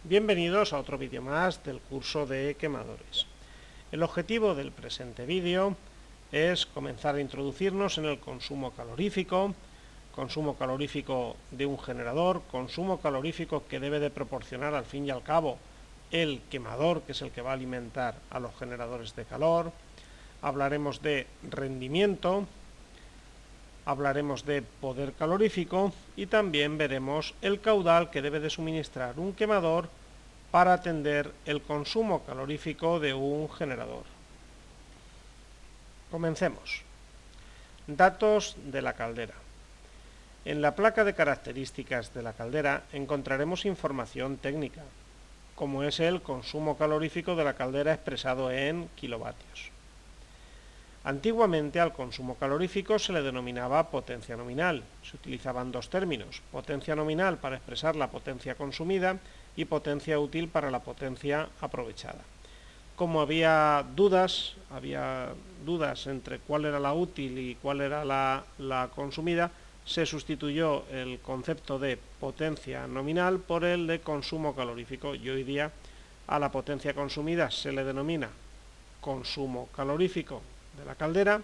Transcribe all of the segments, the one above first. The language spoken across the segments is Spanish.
Bienvenidos a otro vídeo más del curso de quemadores. El objetivo del presente vídeo es comenzar a introducirnos en el consumo calorífico de un generador, consumo calorífico que debe de proporcionar al fin y al cabo el quemador, que es el que va a alimentar a los generadores de calor. Hablaremos de rendimiento, hablaremos de poder calorífico y también veremos el caudal que debe de suministrar un quemador para atender el consumo calorífico de un generador. Comencemos. Datos de la caldera. En la placa de características de la caldera encontraremos información técnica, como es el consumo calorífico de la caldera expresado en kilovatios. Antiguamente al consumo calorífico se le denominaba potencia nominal. Se utilizaban dos términos, potencia nominal para expresar la potencia consumida y potencia útil para la potencia aprovechada. Como había dudas entre cuál era la útil y cuál era la consumida, se sustituyó el concepto de potencia nominal por el de consumo calorífico, y hoy día a la potencia consumida se le denomina consumo calorífico de la caldera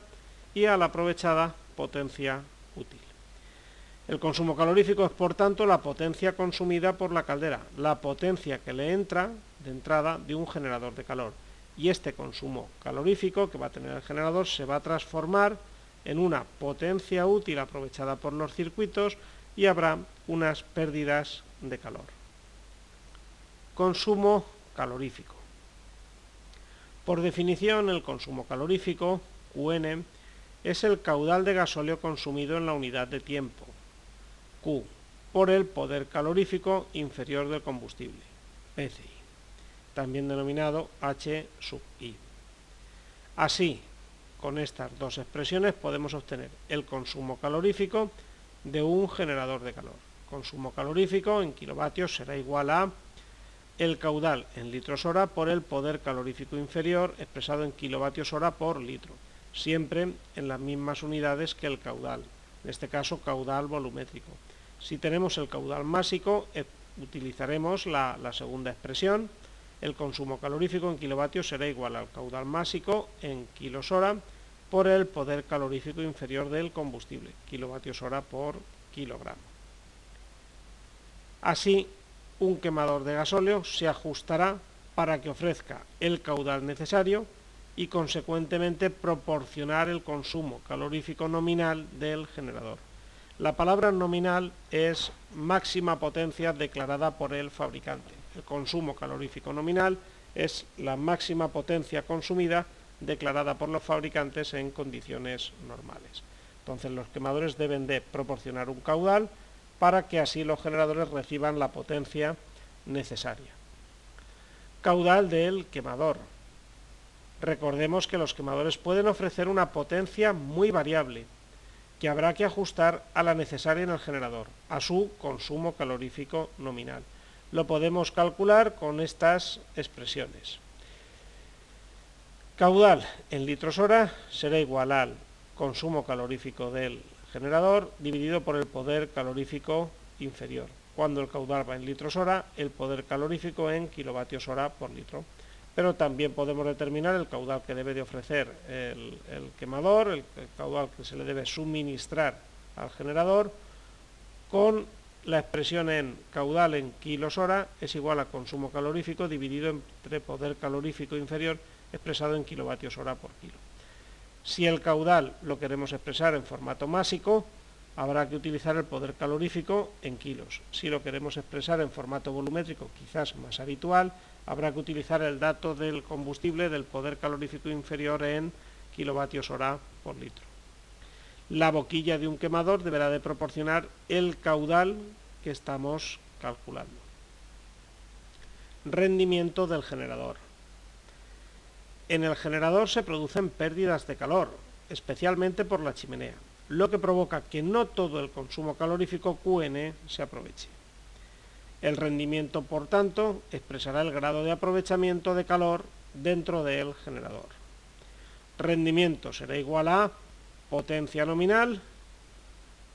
y a la aprovechada potencia útil. El consumo calorífico es, por tanto, la potencia consumida por la caldera, la potencia que le entra de entrada de un generador de calor. Y este consumo calorífico que va a tener el generador se va a transformar en una potencia útil aprovechada por los circuitos y habrá unas pérdidas de calor. Consumo calorífico. Por definición, el consumo calorífico, QN, es el caudal de gasóleo consumido en la unidad de tiempo, Q, por el poder calorífico inferior del combustible, PCI, también denominado H sub I. Así, con estas dos expresiones podemos obtener el consumo calorífico de un generador de calor. Consumo calorífico en kilovatios será igual a el caudal en litros hora por el poder calorífico inferior expresado en kilovatios hora por litro, siempre en las mismas unidades que el caudal, en este caso caudal volumétrico. Si tenemos el caudal másico, utilizaremos la segunda expresión. El consumo calorífico en kilovatios será igual al caudal másico en kilos hora por el poder calorífico inferior del combustible, kilovatios hora por kilogramo. Así, un quemador de gasóleo se ajustará para que ofrezca el caudal necesario y, consecuentemente, proporcionar el consumo calorífico nominal del generador. La palabra nominal es máxima potencia declarada por el fabricante. El consumo calorífico nominal es la máxima potencia consumida declarada por los fabricantes en condiciones normales. Entonces, los quemadores deben de proporcionar un caudal para que así los generadores reciban la potencia necesaria. Caudal del quemador. Recordemos que los quemadores pueden ofrecer una potencia muy variable, que habrá que ajustar a la necesaria en el generador, a su consumo calorífico nominal. Lo podemos calcular con estas expresiones. Caudal en litros hora será igual al consumo calorífico del generador dividido por el poder calorífico inferior. Cuando el caudal va en litros hora, el poder calorífico en kilovatios hora por litro. Pero también podemos determinar el caudal que debe de ofrecer el quemador, el caudal que se le debe suministrar al generador, con la expresión en caudal en kilos hora es igual a consumo calorífico dividido entre poder calorífico inferior expresado en kilovatios hora por kilo. Si el caudal lo queremos expresar en formato másico, habrá que utilizar el poder calorífico en kilos. Si lo queremos expresar en formato volumétrico, quizás más habitual, habrá que utilizar el dato del combustible del poder calorífico inferior en kilovatios hora por litro. La boquilla de un quemador deberá de proporcionar el caudal que estamos calculando. Rendimiento del generador. En el generador se producen pérdidas de calor, especialmente por la chimenea, lo que provoca que no todo el consumo calorífico QN se aproveche. El rendimiento, por tanto, expresará el grado de aprovechamiento de calor dentro del generador. Rendimiento será igual a potencia nominal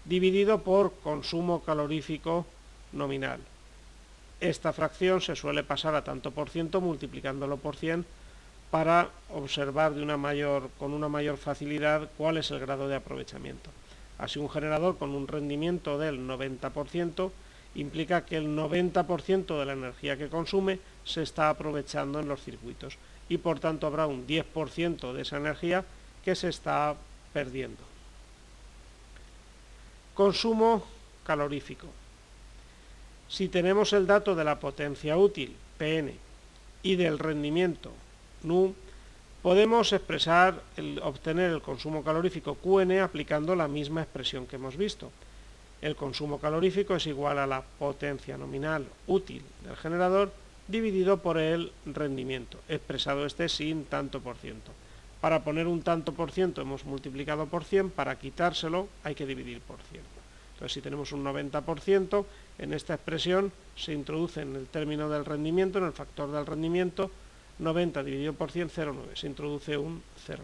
dividido por consumo calorífico nominal. Esta fracción se suele pasar a tanto por ciento multiplicándolo por 100 para observar con una mayor facilidad cuál es el grado de aprovechamiento. Así, un generador con un rendimiento del 90% implica que el 90% de la energía que consume se está aprovechando en los circuitos y por tanto habrá un 10% de esa energía que se está perdiendo. Consumo calorífico. Si tenemos el dato de la potencia útil, Pn, y del rendimiento, Nu, podemos obtener el consumo calorífico Qn aplicando la misma expresión que hemos visto. El consumo calorífico es igual a la potencia nominal útil del generador dividido por el rendimiento, expresado sin tanto por ciento. Para poner un tanto por ciento hemos multiplicado por 100, para quitárselo hay que dividir por 100. Entonces, si tenemos un 90%, en esta expresión se introduce en el término del rendimiento, en el factor del rendimiento, 90 dividido por 100, 0,9. Se introduce un 0,9.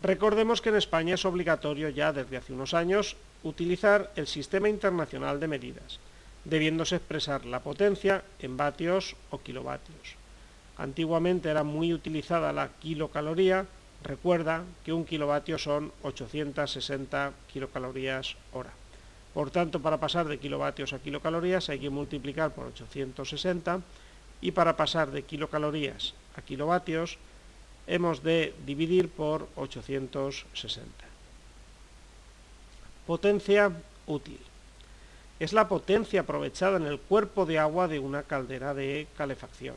Recordemos que en España es obligatorio ya desde hace unos años utilizar el Sistema Internacional de Medidas, debiéndose expresar la potencia en vatios o kilovatios. Antiguamente era muy utilizada la kilocaloría. Recuerda que un kilovatio son 860 kilocalorías hora. Por tanto, para pasar de kilovatios a kilocalorías hay que multiplicar por 860 y para pasar de kilocalorías a kilovatios hemos de dividir por 860. Potencia útil. Es la potencia aprovechada en el cuerpo de agua de una caldera de calefacción.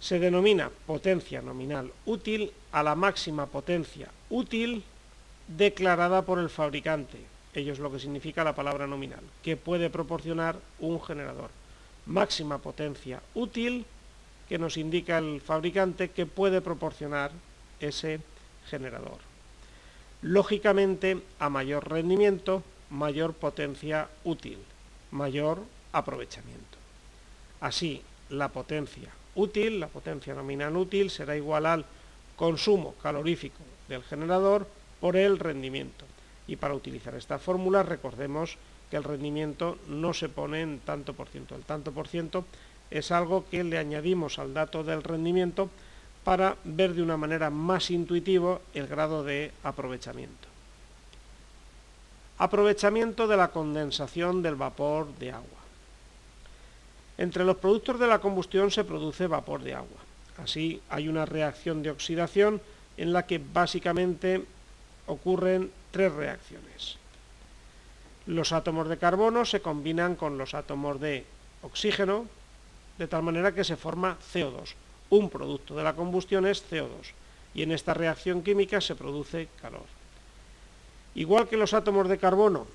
Se denomina potencia nominal útil a la máxima potencia útil declarada por el fabricante. Ello es lo que significa la palabra nominal, que puede proporcionar un generador. Máxima potencia útil que nos indica el fabricante que puede proporcionar ese generador. Lógicamente, a mayor rendimiento, mayor potencia útil, mayor aprovechamiento. Así, la potencia útil, la potencia nominal útil, será igual al consumo calorífico del generador por el rendimiento. Y para utilizar esta fórmula, recordemos que el rendimiento no se pone en tanto por ciento. El tanto por ciento es algo que le añadimos al dato del rendimiento para ver de una manera más intuitiva el grado de aprovechamiento. Aprovechamiento de la condensación del vapor de agua. Entre los productos de la combustión se produce vapor de agua. Así, hay una reacción de oxidación en la que básicamente ocurren tres reacciones. Los átomos de carbono se combinan con los átomos de oxígeno, de tal manera que se forma CO2. Un producto de la combustión es CO2, y en esta reacción química se produce calor. Igual que los átomos de carbono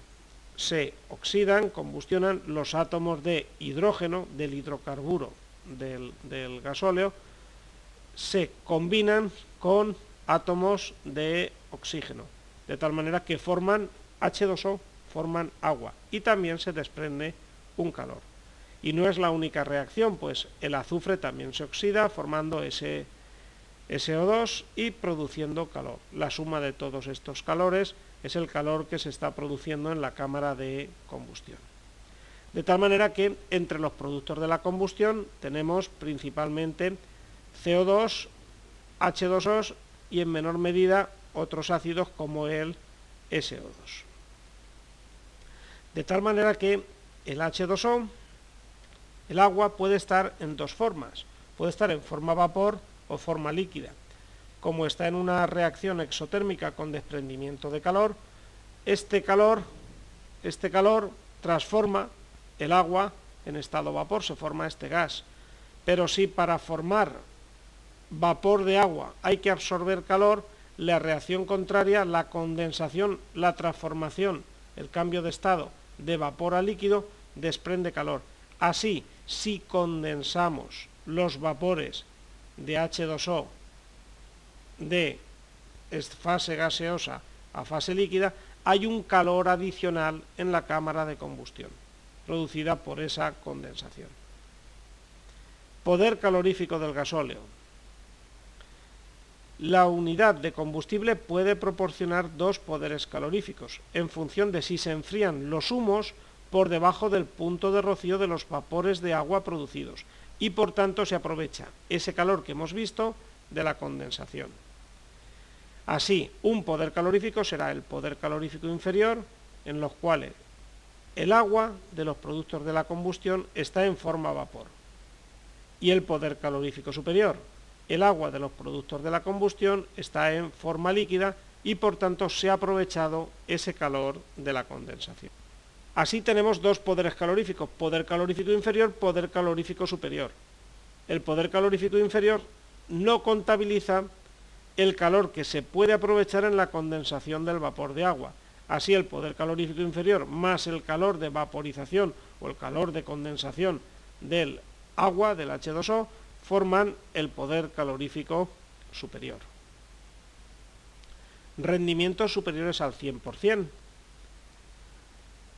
se oxidan, combustionan, los átomos de hidrógeno, del hidrocarburo del gasóleo, se combinan con átomos de oxígeno, de tal manera que forman H2O, forman agua, y también se desprende un calor. Y no es la única reacción, pues el azufre también se oxida formando SO2 y produciendo calor. La suma de todos estos calores es el calor que se está produciendo en la cámara de combustión. De tal manera que entre los productos de la combustión tenemos principalmente CO2, H2O y en menor medida otros ácidos como el SO2. De tal manera que el H2O, el agua, puede estar en dos formas. Puede estar en forma vapor o forma líquida. Como está en una reacción exotérmica con desprendimiento de calor, este calor transforma el agua en estado vapor, se forma este gas. Pero si para formar vapor de agua hay que absorber calor, la reacción contraria, la condensación, la transformación, el cambio de estado de vapor a líquido, desprende calor. Así, si condensamos los vapores de H2O de fase gaseosa a fase líquida, hay un calor adicional en la cámara de combustión, producida por esa condensación. Poder calorífico del gasóleo. La unidad de combustible puede proporcionar dos poderes caloríficos, en función de si se enfrían los humos por debajo del punto de rocío de los vapores de agua producidos y por tanto se aprovecha ese calor que hemos visto de la condensación. Así, un poder calorífico será el poder calorífico inferior, en los cuales el agua de los productos de la combustión está en forma vapor, y el poder calorífico superior, el agua de los productos de la combustión está en forma líquida y por tanto se ha aprovechado ese calor de la condensación. Así tenemos dos poderes caloríficos, poder calorífico inferior, poder calorífico superior. El poder calorífico inferior no contabiliza el calor que se puede aprovechar en la condensación del vapor de agua. Así el poder calorífico inferior más el calor de vaporización o el calor de condensación del agua, del H2O, forman el poder calorífico superior. Rendimientos superiores al 100%.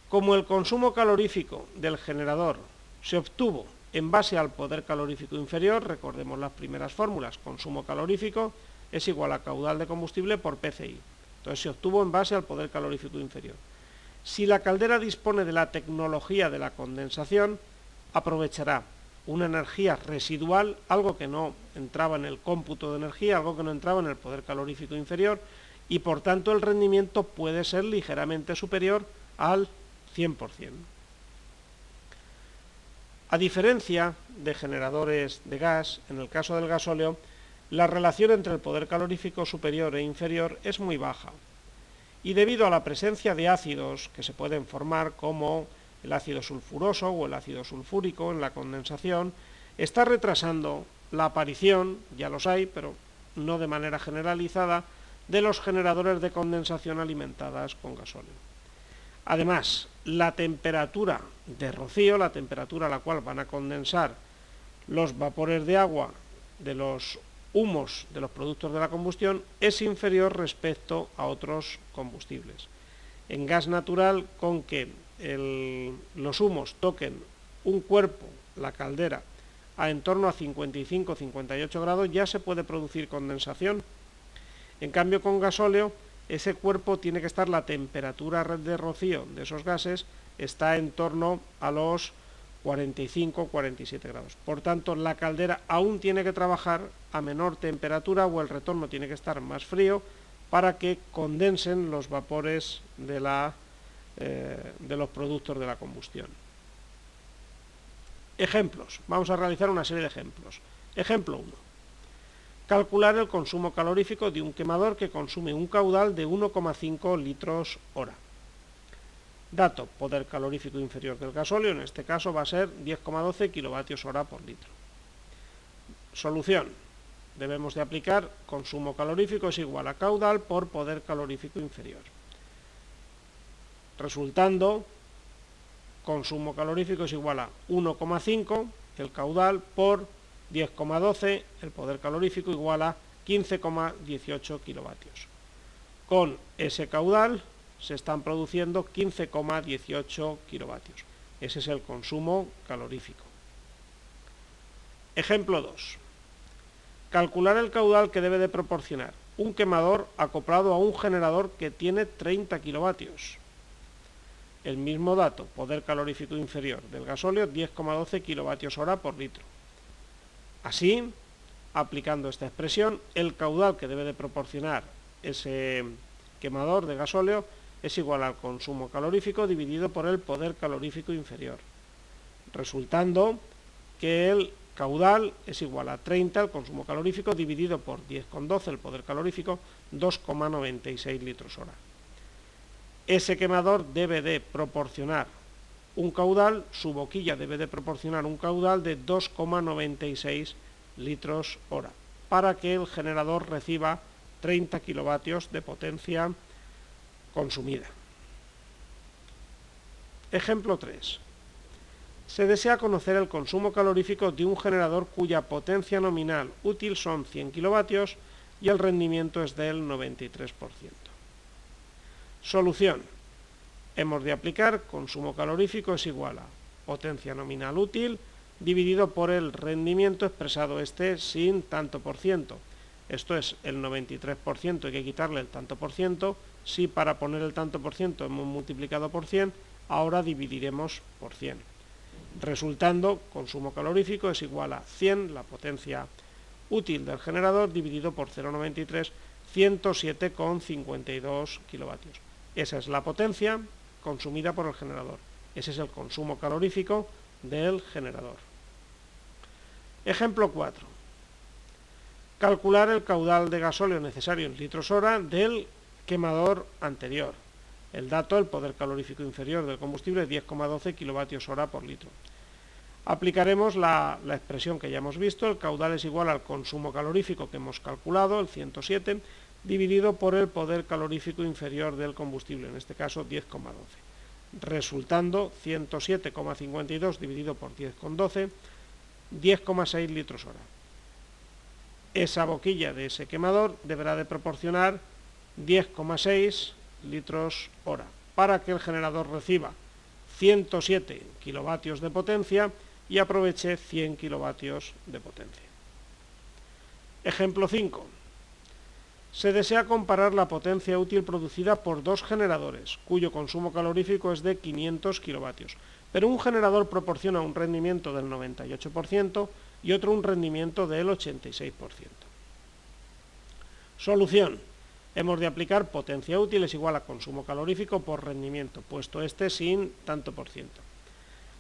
Como el consumo calorífico del generador se obtuvo en base al poder calorífico inferior, recordemos las primeras fórmulas, consumo calorífico es igual a caudal de combustible por PCI. Entonces se obtuvo en base al poder calorífico inferior. Si la caldera dispone de la tecnología de la condensación, aprovechará una energía residual, algo que no entraba en el cómputo de energía, algo que no entraba en el poder calorífico inferior, y por tanto el rendimiento puede ser ligeramente superior al 100%. A diferencia de generadores de gas, en el caso del gasóleo, la relación entre el poder calorífico superior e inferior es muy baja, y debido a la presencia de ácidos que se pueden formar como el ácido sulfuroso o el ácido sulfúrico en la condensación, está retrasando la aparición, ya los hay, pero no de manera generalizada, de los generadores de condensación alimentadas con gasóleo. Además, la temperatura de rocío, la temperatura a la cual van a condensar los vapores de agua de los humos de los productos de la combustión, es inferior respecto a otros combustibles. En gas natural, con que los humos toquen un cuerpo, la caldera, a en torno a 55-58 grados, ya se puede producir condensación. En cambio, con gasóleo, ese cuerpo tiene que estar, la temperatura de rocío de esos gases está en torno a los 45-47 grados. Por tanto, la caldera aún tiene que trabajar a menor temperatura o el retorno tiene que estar más frío para que condensen los vapores de los productos de la combustión. Ejemplos. Vamos a realizar una serie de ejemplos. Ejemplo 1. Calcular el consumo calorífico de un quemador que consume un caudal de 1,5 litros hora. Dato, poder calorífico inferior del gasóleo, en este caso va a ser 10,12 kilovatios hora por litro. Solución. Debemos de aplicar consumo calorífico es igual a caudal por poder calorífico inferior. Resultando, consumo calorífico es igual a 1,5, el caudal, por 10,12, el poder calorífico, igual a 15,18 kilovatios. Con ese caudal se están produciendo 15,18 kilovatios. Ese es el consumo calorífico. Ejemplo 2. Calcular el caudal que debe de proporcionar un quemador acoplado a un generador que tiene 30 kilovatios. El mismo dato, poder calorífico inferior del gasóleo, 10,12 kilovatios hora por litro. Así, aplicando esta expresión, el caudal que debe de proporcionar ese quemador de gasóleo es igual al consumo calorífico dividido por el poder calorífico inferior, resultando que el caudal es igual a 30, el consumo calorífico, dividido por 10,12, el poder calorífico, 2,96 litros hora. Ese quemador debe de proporcionar un caudal, su boquilla debe de proporcionar un caudal de 2,96 litros hora, para que el generador reciba 30 kilovatios de potencia consumida. Ejemplo 3. Se desea conocer el consumo calorífico de un generador cuya potencia nominal útil son 100 kilovatios y el rendimiento es del 93%. Solución. Hemos de aplicar consumo calorífico es igual a potencia nominal útil dividido por el rendimiento expresado sin tanto por ciento. Esto es el 93%, hay que quitarle el tanto por ciento. Si para poner el tanto por ciento hemos multiplicado por 100, ahora dividiremos por 100. Resultando, consumo calorífico es igual a 100, la potencia útil del generador, dividido por 0,93, 107,52 kilovatios. Esa es la potencia consumida por el generador. Ese es el consumo calorífico del generador. Ejemplo 4. Calcular el caudal de gasóleo necesario en litros hora del quemador anterior. El dato, el poder calorífico inferior del combustible, es 10,12 kilovatios hora por litro. Aplicaremos la expresión que ya hemos visto. El caudal es igual al consumo calorífico que hemos calculado, el 107, dividido por el poder calorífico inferior del combustible, en este caso 10,12. Resultando 107,52 dividido por 10,12, 10,6 litros hora. Esa boquilla de ese quemador deberá de proporcionar 10,6 litros hora para que el generador reciba 107 kilovatios de potencia y aproveche 100 kilovatios de potencia. Ejemplo 5. Se desea comparar la potencia útil producida por dos generadores, cuyo consumo calorífico es de 500 kilovatios, pero un generador proporciona un rendimiento del 98% y otro un rendimiento del 86%. Solución. Hemos de aplicar potencia útil es igual a consumo calorífico por rendimiento, puesto este sin tanto por ciento.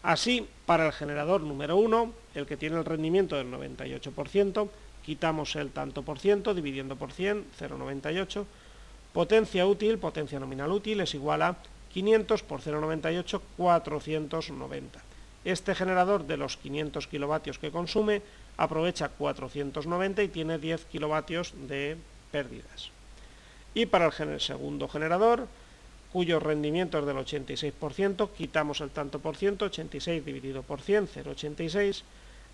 Así, para el generador número 1, el que tiene el rendimiento del 98%, quitamos el tanto por ciento, dividiendo por 100, 0,98. Potencia útil, potencia nominal útil, es igual a 500 por 0,98, 490. Este generador, de los 500 kilovatios que consume, aprovecha 490 y tiene 10 kilovatios de pérdidas. Y para el segundo generador, cuyo rendimiento es del 86%, quitamos el tanto por ciento, 86 dividido por 100, 0,86.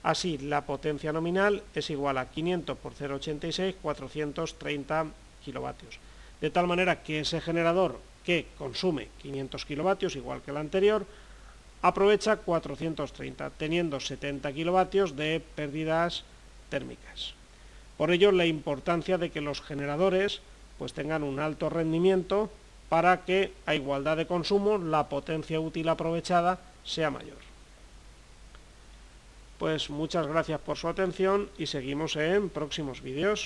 Así, la potencia nominal es igual a 500 por 0,86, 430 kilovatios. De tal manera que ese generador que consume 500 kilovatios, igual que el anterior, aprovecha 430, teniendo 70 kilovatios de pérdidas térmicas. Por ello, la importancia de que los generadores pues tengan un alto rendimiento para que, a igualdad de consumo, la potencia útil aprovechada sea mayor. Pues muchas gracias por su atención y seguimos en próximos vídeos.